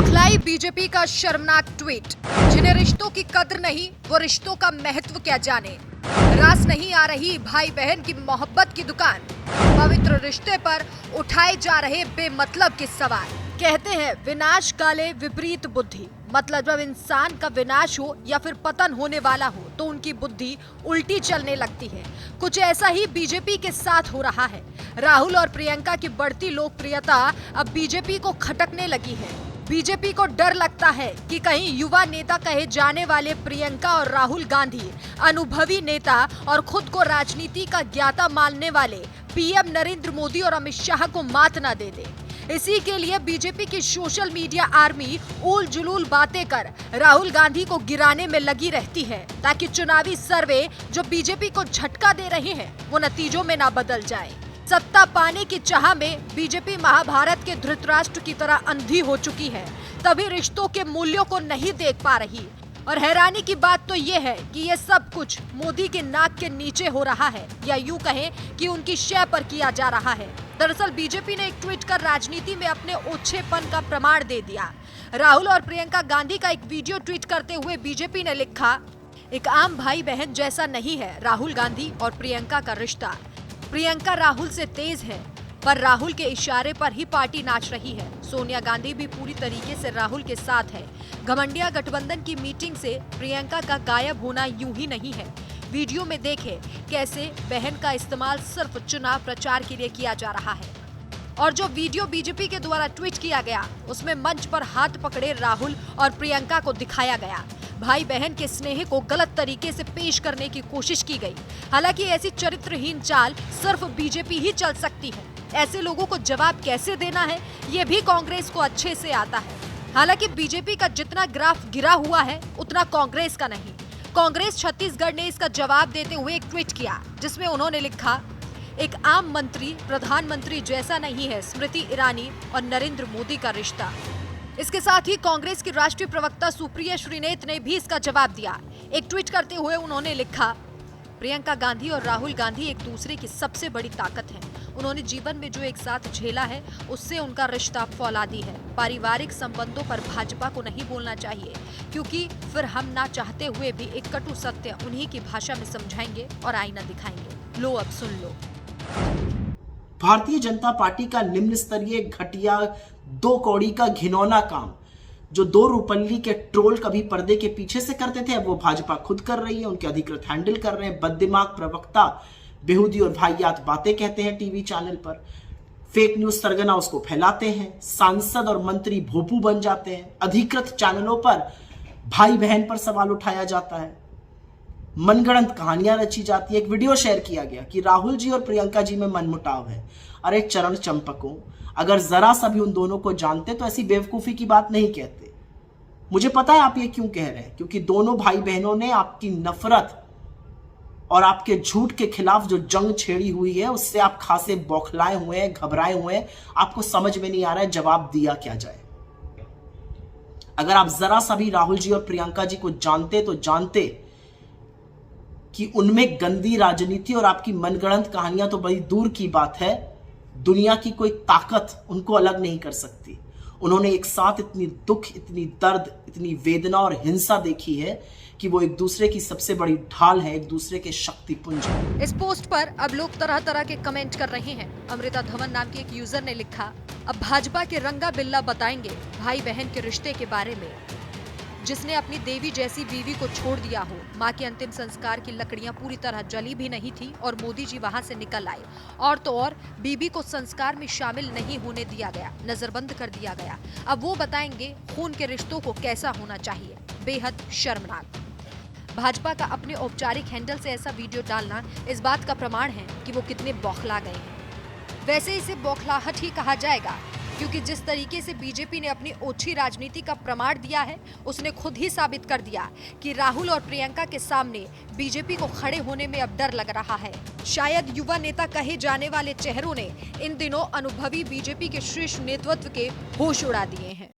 बौखलाई BJP का शर्मनाक tweet. जिन्हें रिश्तों की कद्र नहीं वो रिश्तों का महत्व क्या जाने। रास नहीं आ रही भाई बहन की मोहब्बत की दुकान। पवित्र रिश्ते पर उठाए जा रहे बेमतलब के सवाल। कहते हैं विनाश काले विपरीत बुद्धि, मतलब जब इंसान का विनाश हो या फिर पतन होने वाला हो तो उनकी बुद्धि उल्टी चलने लगती है। कुछ ऐसा ही बीजेपी के साथ हो रहा है। राहुल और प्रियंका की बढ़ती लोकप्रियता अब बीजेपी को खटकने लगी है। बीजेपी को डर लगता है कि कहीं युवा नेता कहे जाने वाले प्रियंका और राहुल गांधी अनुभवी नेता और खुद को राजनीति का ज्ञाता मानने वाले पीएम नरेंद्र मोदी और अमित शाह को मात न दे दे। इसी के लिए बीजेपी की सोशल मीडिया आर्मी उल जुलूल बातें कर राहुल गांधी को गिराने में लगी रहती है, ताकि चुनावी सर्वे जो बीजेपी को झटका दे रहे हैं वो नतीजों में ना बदल जाए। सत्ता पाने की चाह में बीजेपी महाभारत के धृतराष्ट्र की तरह अंधी हो चुकी है, तभी रिश्तों के मूल्यों को नहीं देख पा रही। और हैरानी की बात तो ये है कि ये सब कुछ मोदी के नाक के नीचे हो रहा है, या यूं कहें कि उनकी शय पर किया जा रहा है। दरअसल बीजेपी ने एक ट्वीट कर राजनीति में अपने ओछेपन का प्रमाण दे दिया। राहुल और प्रियंका गांधी का एक वीडियो ट्वीट करते हुए बीजेपी ने लिखा, एक आम भाई बहन जैसा नहीं है राहुल गांधी और प्रियंका का रिश्ता। प्रियंका राहुल से तेज है, पर राहुल के इशारे पर ही पार्टी नाच रही है। सोनिया गांधी भी पूरी तरीके से राहुल के साथ है। घमंडिया गठबंधन की मीटिंग से प्रियंका का गायब होना यूं ही नहीं है। वीडियो में देखें कैसे बहन का इस्तेमाल सिर्फ चुनाव प्रचार के लिए किया जा रहा है। और जो वीडियो बीजेपी के द्वारा ट्वीट किया गया उसमें मंच पर हाथ पकड़े राहुल और प्रियंका को दिखाया गया। भाई बहन के स्नेह को गलत तरीके से पेश करने की कोशिश की गई। हालांकि ऐसी चरित्रहीन चाल सिर्फ बीजेपी ही चल सकती है। ऐसे लोगों को जवाब कैसे देना है ये भी कांग्रेस को अच्छे से आता है। हालांकि बीजेपी का जितना ग्राफ गिरा हुआ है उतना कांग्रेस का नहीं। कांग्रेस छत्तीसगढ़ ने इसका जवाब देते हुए एक ट्वीट किया, जिसमें उन्होंने लिखा, एक आम मंत्री प्रधानमंत्री जैसा नहीं है स्मृति ईरानी और नरेंद्र मोदी का रिश्ता। इसके साथ ही कांग्रेस की राष्ट्रीय प्रवक्ता सुप्रिया श्रीनेत ने भी इसका जवाब दिया। एक ट्वीट करते हुए उन्होंने लिखा, प्रियंका गांधी और राहुल गांधी एक दूसरे की सबसे बड़ी ताकत है। उन्होंने जीवन में जो एक साथ झेला है उससे उनका रिश्ता फौलादी है। पारिवारिक संबंधों पर भाजपा को नहीं बोलना चाहिए, क्योंकि फिर हम ना चाहते हुए भी एक कटु सत्य उन्हीं की भाषा में समझाएंगे और आईना दिखाएंगे। लो अब सुन लो। भारतीय जनता पार्टी का निम्न स्तरीय घटिया दो कौड़ी का घिनौना काम जो दो रुपल्ली के ट्रोल कभी पर्दे के पीछे से करते थे, अब वो भाजपा खुद कर रही है। उनके अधिकृत हैंडल कर रहे हैं। बददिमाग प्रवक्ता बेहुदी और वाहियात बातें कहते हैं टीवी चैनल पर, फेक न्यूज सरगना उसको फैलाते हैं। सांसद और मंत्री भोपू बन जाते हैं। अधिकृत चैनलों पर भाई बहन पर सवाल उठाया जाता है। मनगढ़ंत कहानियां रची जाती है। एक वीडियो शेयर किया गया कि राहुल जी और प्रियंका जी में मनमुटाव है। अरे चरण चंपकों, अगर जरा सा भी उन दोनों को जानते तो ऐसी बेवकूफी की बात नहीं कहते। मुझे पता है आप ये क्यों कह रहे हैं, क्योंकि दोनों भाई बहनों ने आपकी नफरत और आपके झूठ के खिलाफ जो जंग छेड़ी हुई है उससे आप खासे बौखलाए हुए हैं, घबराए हुए हैं। आपको समझ में नहीं आ रहा है जवाब दिया क्या जाए। अगर आप जरा सा भी राहुल जी और प्रियंका जी को जानते तो जानते कि उनमें गंदी राजनीति और आपकी मनगढ़ंत कहानियां तो बड़ी दूर की बात है, दुनिया की कोई ताकत उनको अलग नहीं कर सकती। उन्होंने एक साथ इतनी दुख, इतनी दर्द, इतनी वेदना और हिंसा देखी है कि वो एक दूसरे की सबसे बड़ी ढाल है, एक दूसरे के शक्तिपुंज है। इस पोस्ट पर अब लोग तरह तरह के कमेंट कर रहे हैं। अमृता धवन नाम की एक यूजर ने लिखा, अब भाजपा के रंगा बिल्ला बताएंगे भाई बहन के रिश्ते के बारे में। जिसने अपनी देवी जैसी बीवी को छोड़ दिया हो। मां के अंतिम संस्कार की लकड़ियां पूरी तरह जली भी नहीं थी और मोदी जी वहां से निकल आए। और तो और बीबी को संस्कार में शामिल नहीं होने दिया गया, नजरबंद कर दिया गया। अब वो बताएंगे खून के रिश्तों को कैसा होना चाहिए। बेहद शर्मनाक। भाजपा का अपने औपचारिक हैंडल से ऐसा वीडियो डालना इस बात का प्रमाण है कि वो कितने बौखला गए हैं। वैसे इसे बौखलाहट ही कहा जाएगा, क्योंकि जिस तरीके से बीजेपी ने अपनी ओछी राजनीति का प्रमाण दिया है उसने खुद ही साबित कर दिया कि राहुल और प्रियंका के सामने बीजेपी को खड़े होने में अब डर लग रहा है। शायद युवा नेता कहे जाने वाले चेहरों ने इन दिनों अनुभवी बीजेपी के शीर्ष नेतृत्व के होश उड़ा दिए हैं।